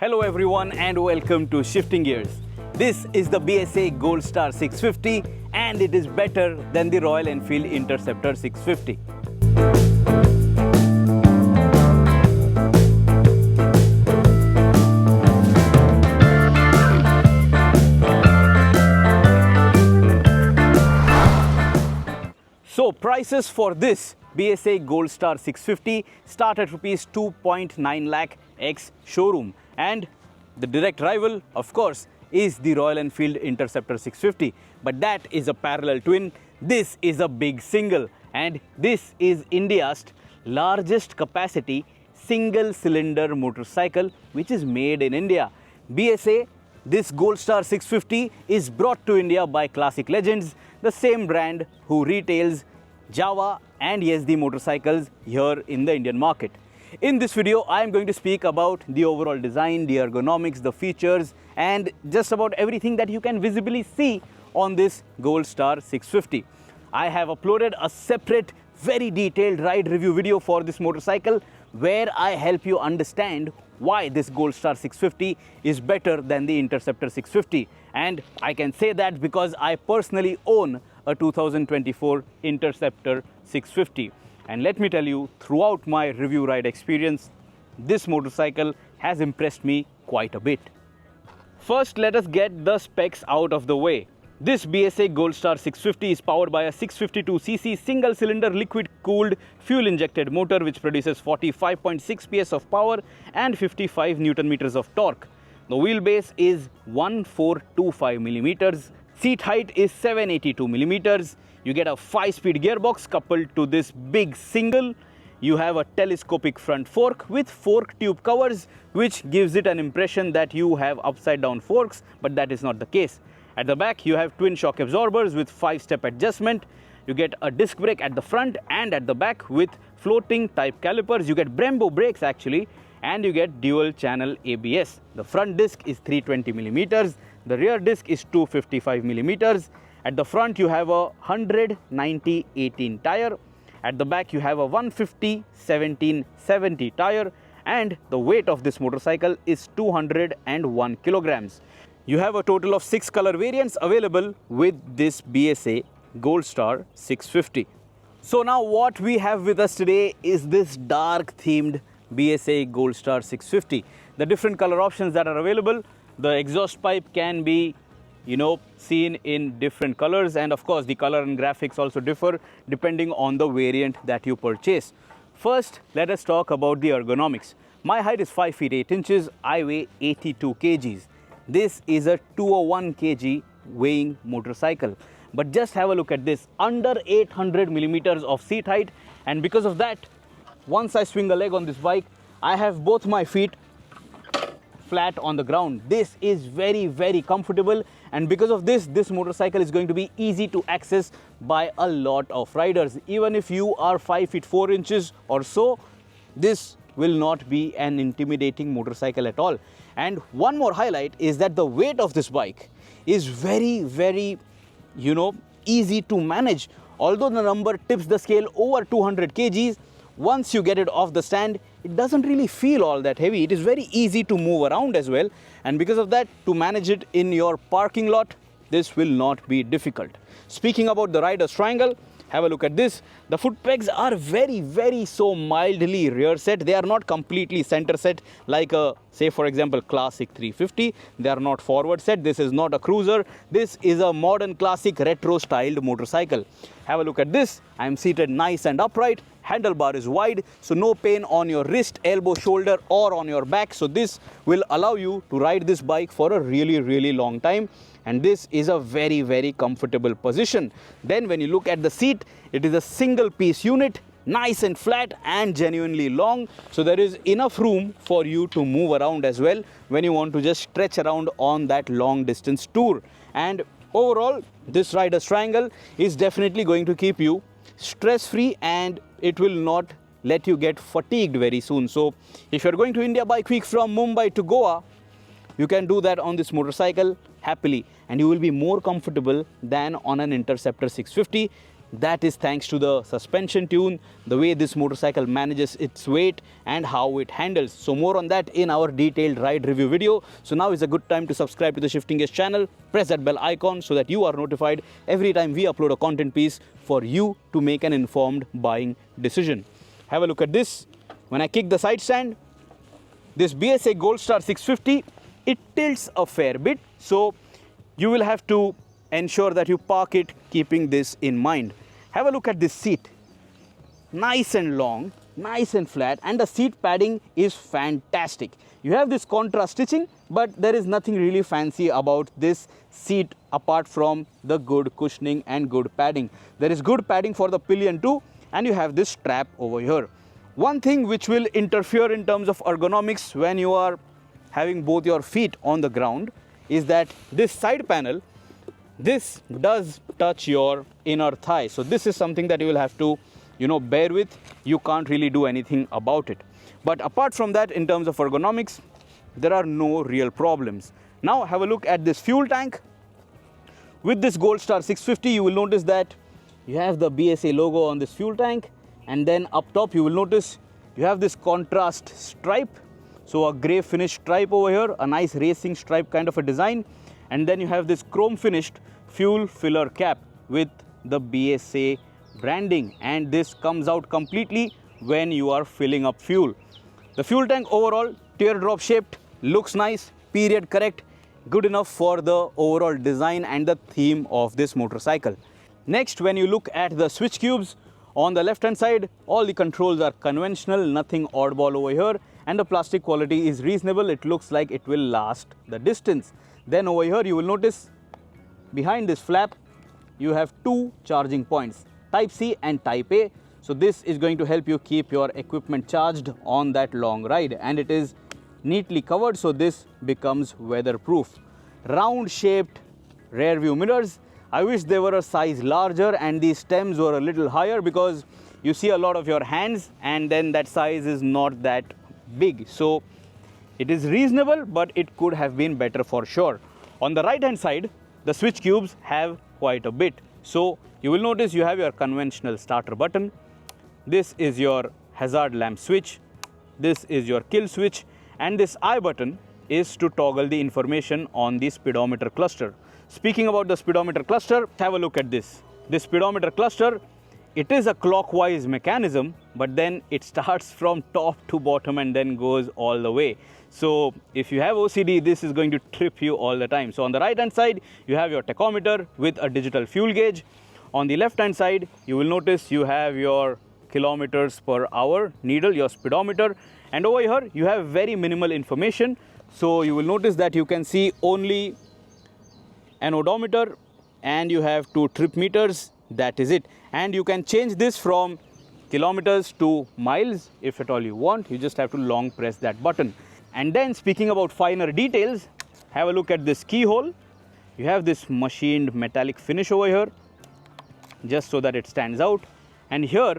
Hello everyone and welcome to Shifting Gears. This is the BSA Gold Star 650 and it is better than the Royal Enfield Interceptor 650. So prices for this BSA Gold Star 650 start at rupees 2.9 lakh ex showroom, and the direct rival of course is the Royal Enfield Interceptor 650, but that is a parallel twin. This is a big single and this is India's largest capacity single cylinder motorcycle which is made in India. BSA, this Gold Star 650 is brought to India by Classic Legends, the same brand who retails Java and YSD motorcycles here in the Indian market. In this video, I am going to speak about the overall design, the ergonomics, the features, and just about everything that you can visibly see on this Gold Star 650. I have uploaded a separate, very detailed ride review video for this motorcycle where I help you understand why this Gold Star 650 is better than the Interceptor 650. And I can say that because I personally own a 2024 Interceptor 650. And let me tell you, throughout my review ride experience, this motorcycle has impressed me quite a bit. First, let us get the specs out of the way. This BSA Gold Star 650 is powered by a 652cc single-cylinder liquid-cooled fuel-injected motor which produces 45.6 PS of power and 55 Nm of torque. The wheelbase is 1425 mm. Seat height is 782 mm. You get a 5-speed gearbox coupled to this big single. You have a telescopic front fork with fork tube covers, which gives it an impression that you have upside down forks, but that is not the case. At the back, you have twin shock absorbers with 5-step adjustment. You get a disc brake at the front and at the back with floating type calipers. You get Brembo brakes actually, and you get dual channel ABS. The front disc is 320 mm. The rear disc is 255 mm. At the front, you have a 190/18 tire. At the back, you have a 150/17/70 tire. And the weight of this motorcycle is 201 kilograms. You have a total of 6 color variants available with this BSA Gold Star 650. So now what we have with us today is this dark themed BSA Gold Star 650. The different color options that are available, the exhaust pipe can be seen in different colors, and of course the color and graphics also differ depending on the variant that you purchase. First, let us talk about the ergonomics. My height is 5 feet 8 inches. I weigh 82 kgs. This is a 201 kg weighing motorcycle. But just have a look at this, under 800 millimeters of seat height, and because of that, once I swing a leg on this bike, I have both my feet flat on the ground. This is very, very comfortable, and because of this, this motorcycle is going to be easy to access by a lot of riders. Even if you are 5 feet 4 inches or so, this will not be an intimidating motorcycle at all. And one more highlight is that the weight of this bike is very, very easy to manage. Although the number tips the scale over 200 kgs, once you get it off the stand, it doesn't really feel all that heavy. It is very easy to move around as well, and because of that, to manage it in your parking lot, this will not be difficult. Speaking about the rider's triangle, have a look at this. The foot pegs are very, very so mildly rear set. They are not completely center set like a, say for example, Classic 350. They are not forward set. This is not a cruiser. This is a modern classic retro styled motorcycle. Have a look at this. I am seated nice and upright. Handlebar is wide, so no pain on your wrist, elbow, shoulder or on your back. So this will allow you to ride this bike for a really, really long time. And this is a very, very comfortable position. Then when you look at the seat, it is a single piece unit, nice and flat and genuinely long. So there is enough room for you to move around as well when you want to just stretch around on that long distance tour. And overall, this rider's triangle is definitely going to keep you stress-free and it will not let you get fatigued very soon. So if you're going to India Bike Week from Mumbai to Goa, you can do that on this motorcycle happily, and you will be more comfortable than on an Interceptor 650. That is thanks to the suspension tune, the way this motorcycle manages its weight and how it handles. So more on that in our detailed ride review video. So now is a good time to subscribe to the Shifting Gears channel. Press that bell icon so that you are notified every time we upload a content piece for you to make an informed buying decision. Have a look at this. When I kick the side stand, this BSA Gold Star 650, it tilts a fair bit. So you will have to ensure that you park it keeping this in mind. Have a look at this seat. Nice and long, nice and flat, and the seat padding is fantastic. You have this contrast stitching, but there is nothing really fancy about this seat apart from the good cushioning and good padding. There is good padding for the pillion too, and you have this strap over here. One thing which will interfere in terms of ergonomics when you are having both your feet on the ground is that this side panel, this does touch your inner thigh. So this is something that you will have to, bear with. You can't really do anything about it. But apart from that, in terms of ergonomics, there are no real problems. Now have a look at this fuel tank. With this Gold Star 650, you will notice that you have the BSA logo on this fuel tank, and then up top you will notice you have this contrast stripe. So a grey finished stripe over here, a nice racing stripe kind of a design. And then you have this chrome finished fuel filler cap with the BSA branding, and this comes out completely when you are filling up fuel. The fuel tank overall teardrop shaped, looks nice, period correct, good enough for the overall design and the theme of this motorcycle. Next, when you look at the switch cubes, on the left hand side, all the controls are conventional, nothing oddball over here, and the plastic quality is reasonable. It looks like it will last the distance. Then over here you will notice behind this flap you have two charging points, Type C and Type A. So this is going to help you keep your equipment charged on that long ride, and it is neatly covered, so this becomes weatherproof. Round shaped rear view mirrors. I wish they were a size larger and the stems were a little higher, because you see a lot of your hands and then that size is not that big. So it is reasonable, but it could have been better for sure. On the right hand side, the switch cubes have quite a bit. So you will notice you have your conventional starter button. This is your hazard lamp switch. This is your kill switch. And this I button is to toggle the information on the speedometer cluster. Speaking about the speedometer cluster, have a look at this. This speedometer cluster, it is a clockwise mechanism, but then it starts from top to bottom and then goes all the way. So if you have OCD, this is going to trip you all the time. So on the right hand side, you have your tachometer with a digital fuel gauge. On the left hand side, you will notice you have your kilometers per hour needle, your speedometer. And over here, you have very minimal information. So you will notice that you can see only an odometer and you have 2 trip meters. That is it. And you can change this from kilometers to miles if at all you want. You just have to long press that button. And then speaking about finer details, have a look at this keyhole. You have this machined metallic finish over here, just so that it stands out. And here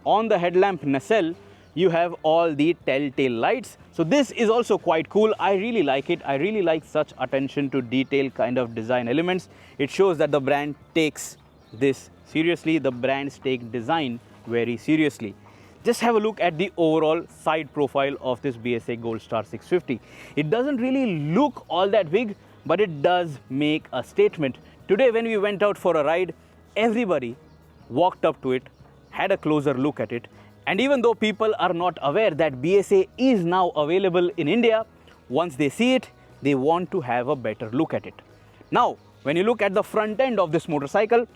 on the headlamp nacelle, you have all the telltale lights. So this is also quite cool. I really like it. I really like such attention to detail kind of design elements. It shows that the brand takes this seriously. The brands take design very seriously. Just have a look at the overall side profile of this BSA Gold Star 650. It doesn't really look all that big, but it does make a statement. Today when we went out for a ride, everybody walked up to it, had a closer look at it, and even though people are not aware that BSA is now available in India, once they see it, they want to have a better look at it. Now, when you look at the front end of this motorcycle,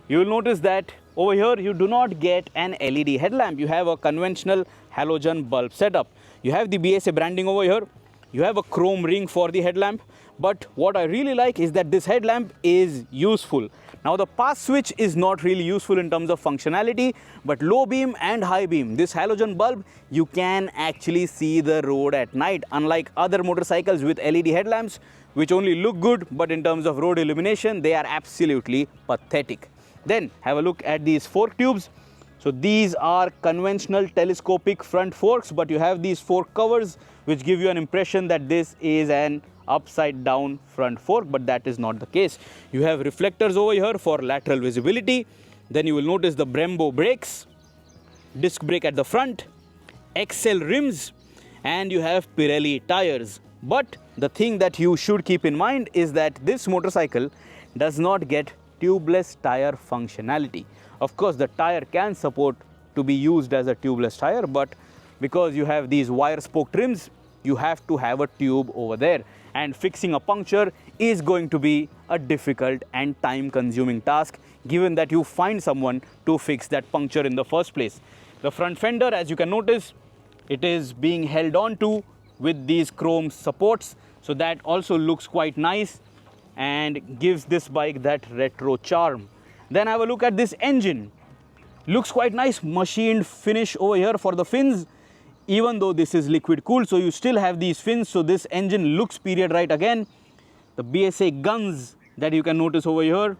you will notice that over here you do not get an LED headlamp. You have a conventional halogen bulb setup. You have the BSA branding over here. You have a chrome ring for the headlamp. But what I really like is that this headlamp is useful. Now the pass switch is not really useful in terms of functionality, but low beam and high beam, this halogen bulb, you can actually see the road at night, unlike other motorcycles with LED headlamps, which only look good, but in terms of road illumination, they are absolutely pathetic. Then have a look at these fork tubes. So these are conventional telescopic front forks, but you have these fork covers which give you an impression that this is an upside down front fork, but that is not the case. You have reflectors over here for lateral visibility. Then you will notice the Brembo brakes, disc brake at the front, XL rims, and you have Pirelli tires. But the thing that you should keep in mind is that this motorcycle does not get tubeless tire functionality. Of course, the tire can support to be used as a tubeless tire, but because you have these wire spoke rims, you have to have a tube over there, and fixing a puncture is going to be a difficult and time consuming task, given that you find someone to fix that puncture in the first place. The front fender, as you can notice, it is being held on to with these chrome supports, so that also looks quite nice and gives this bike that retro charm. Then have a look at this engine. Looks quite nice, machined finish over here for the fins, even though this is liquid cooled, so you still have these fins, so this engine looks period right again. The BSA guns that you can notice over here.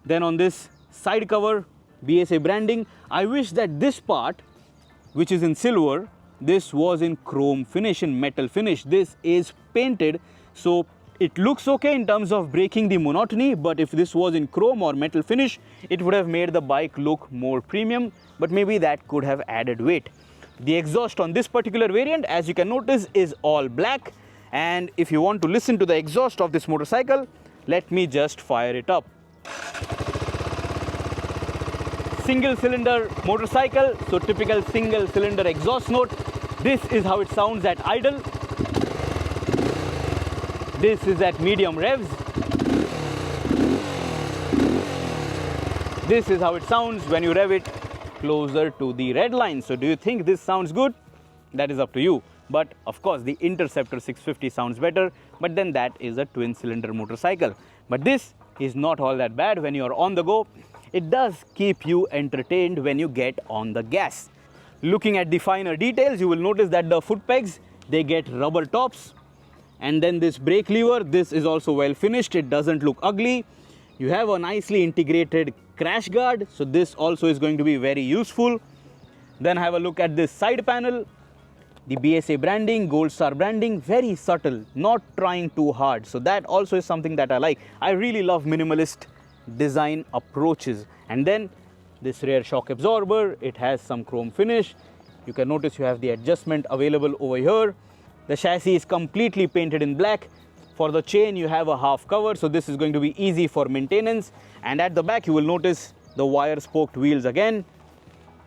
Then on this side cover, BSA branding. I wish that this part, which is in silver, this was in chrome finish, in metal finish. This is painted, so it looks okay in terms of breaking the monotony, but if this was in chrome or metal finish, it would have made the bike look more premium, but maybe that could have added weight. The exhaust on this particular variant, as you can notice, is all black, and if you want to listen to the exhaust of this motorcycle, let me just fire it up. Single cylinder motorcycle, so typical single cylinder exhaust note. This is how it sounds at idle. This is at medium revs. This is how it sounds when you rev it closer to the red line. So do you think this sounds good? That is up to you. But of course the Interceptor 650 sounds better, but then that is a twin cylinder motorcycle. But this is not all that bad when you are on the go. It does keep you entertained when you get on the gas. Looking at the finer details, you will notice that the foot pegs, they get rubber tops. And then this brake lever, this is also well finished. It doesn't look ugly. You have a nicely integrated crash guard, so this also is going to be very useful. Then have a look at this side panel. The BSA branding, Gold Star branding, very subtle, not trying too hard. So that also is something that I like. I really love minimalist design approaches. And then this rear shock absorber, it has some chrome finish. You can notice you have the adjustment available over here. The chassis is completely painted in black. For the chain, you have a half cover, so this is going to be easy for maintenance. And at the back, you will notice the wire spoked wheels again.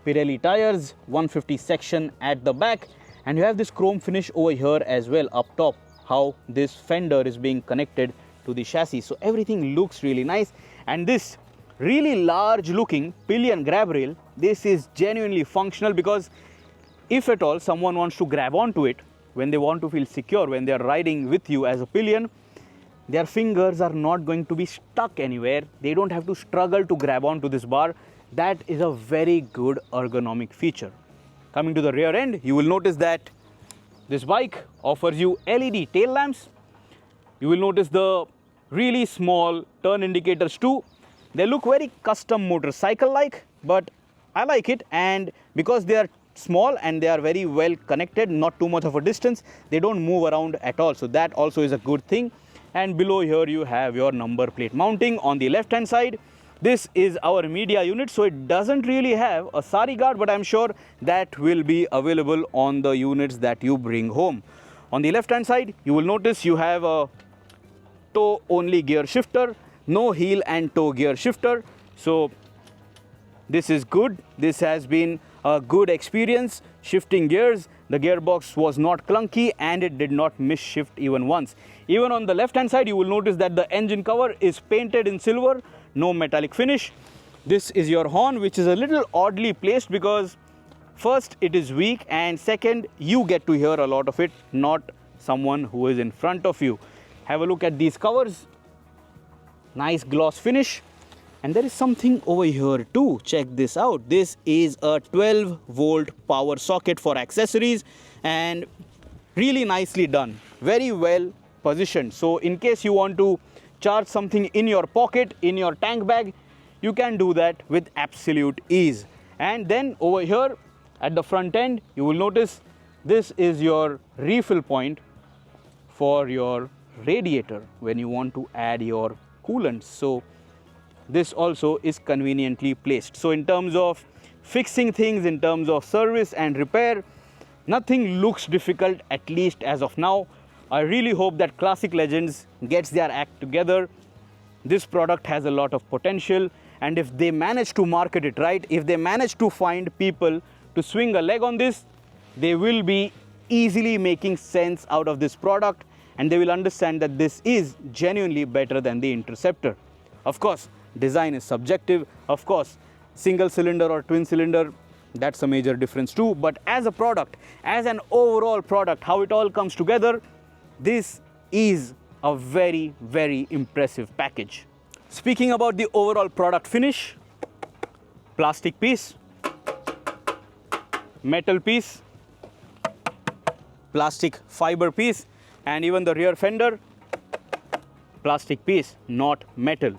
Pirelli tires, 150 section at the back. And you have this chrome finish over here as well up top, how this fender is being connected to the chassis. So everything looks really nice. And this really large looking pillion grab rail, this is genuinely functional, because if at all someone wants to grab onto it, when they want to feel secure, when they are riding with you as a pillion, their fingers are not going to be stuck anywhere. They don't have to struggle to grab onto this bar. That is a very good ergonomic feature. Coming to the rear end, you will notice that this bike offers you LED tail lamps. You will notice the really small turn indicators too. They look very custom motorcycle like, but I like it, and because they are small and they are very well connected, not too much of a distance, they don't move around at all, so that also is a good thing. And below here you have your number plate mounting. On the left hand side, this is our media unit, so it doesn't really have a sari guard, but I'm sure that will be available on the units that you bring home. On the left hand side, you will notice you have a toe only gear shifter, no heel and toe gear shifter, so this is good. This has been a good experience shifting gears. The gearbox was not clunky and it did not miss shift even once. Even on the left hand side, you will notice that the engine cover is painted in silver, no metallic finish. This is your horn, which is a little oddly placed because first it is weak, and second you get to hear a lot of it, not someone who is in front of you. Have a look at these covers. Nice gloss finish. And there is something over here too. Check this out. This is a 12-volt power socket for accessories, and really nicely done. Very well positioned. So in case you want to charge something in your pocket, in your tank bag, you can do that with absolute ease. And then over here at the front end, you will notice this is your refill point for your radiator when you want to add your coolant. So this also is conveniently placed. So in terms of fixing things, in terms of service and repair, nothing looks difficult, at least as of now. I really hope that Classic Legends gets their act together. This product has a lot of potential, and if they manage to market it right, if they manage to find people to swing a leg on this, they will be easily making sense out of this product, and they will understand that this is genuinely better than the Interceptor. Of course, design is subjective. Of course, single cylinder or twin cylinder, that's a major difference too. But as a product, as an overall product, how it all comes together, this is a very, very impressive package. Speaking about the overall product finish, plastic piece, metal piece, plastic fiber piece, and even the rear fender, plastic piece, not metal.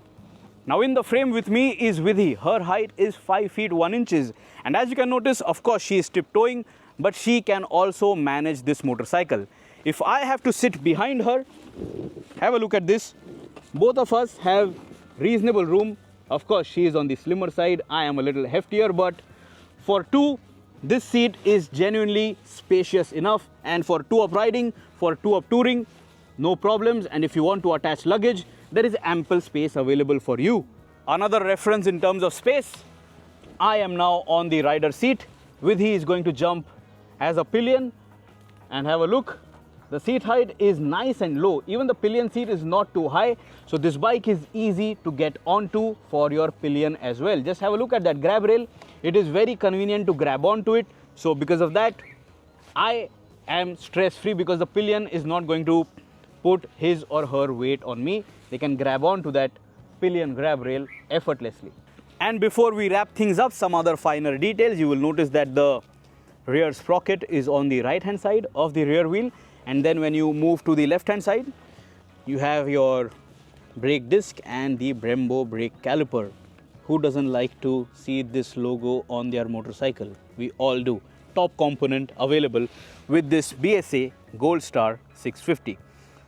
Now in the frame with me is Vidhi. Her height is 5 feet 1 inches, and as you can notice, of course, she is tiptoeing, but she can also manage this motorcycle. If I have to sit behind her, have a look at this. Both of us have reasonable room. Of course, she is on the slimmer side, I am a little heftier, but for two, this seat is genuinely spacious enough, and for two-up riding, for two-up touring, no problems. And if you want to attach luggage, there is ample space available for you. Another reference in terms of space, I am now on the rider seat. Vidhi is going to jump as a pillion, and have a look. The seat height is nice and low. Even the pillion seat is not too high. So this bike is easy to get onto for your pillion as well. Just have a look at that grab rail. It is very convenient to grab onto it. So because of that, I am stress-free, because the pillion is not going to put his or her weight on me. They can grab onto that pillion grab rail effortlessly. And before we wrap things up, some other finer details. You will notice that the rear sprocket is on the right hand side of the rear wheel. And then when you move to the left hand side, you have your brake disc and the Brembo brake caliper. Who doesn't like to see this logo on their motorcycle? We all do. Top component available with this BSA Gold Star 650.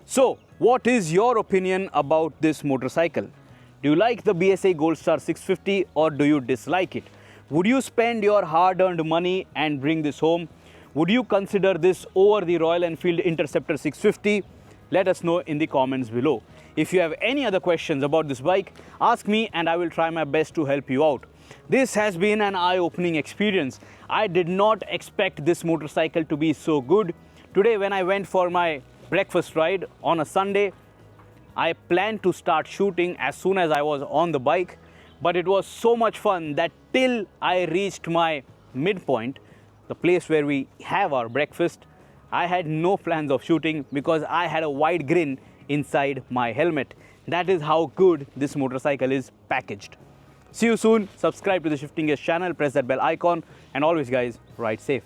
So what is your opinion about this motorcycle? Do you like the BSA Gold Star 650 or do you dislike it? Would you spend your hard-earned money and bring this home? Would you consider this over the Royal Enfield Interceptor 650? Let us know in the comments below. If you have any other questions about this bike, ask me and I will try my best to help you out. This has been an eye-opening experience. I did not expect this motorcycle to be so good. Today when I went for my breakfast ride on a Sunday, I planned to start shooting as soon as I was on the bike, but it was so much fun that till I reached my midpoint, the place where we have our breakfast, I had no plans of shooting because I had a wide grin inside my helmet. That is how good this motorcycle is packaged. See you soon. Subscribe to the Shifting Gears channel, press that bell icon, and always guys, ride safe.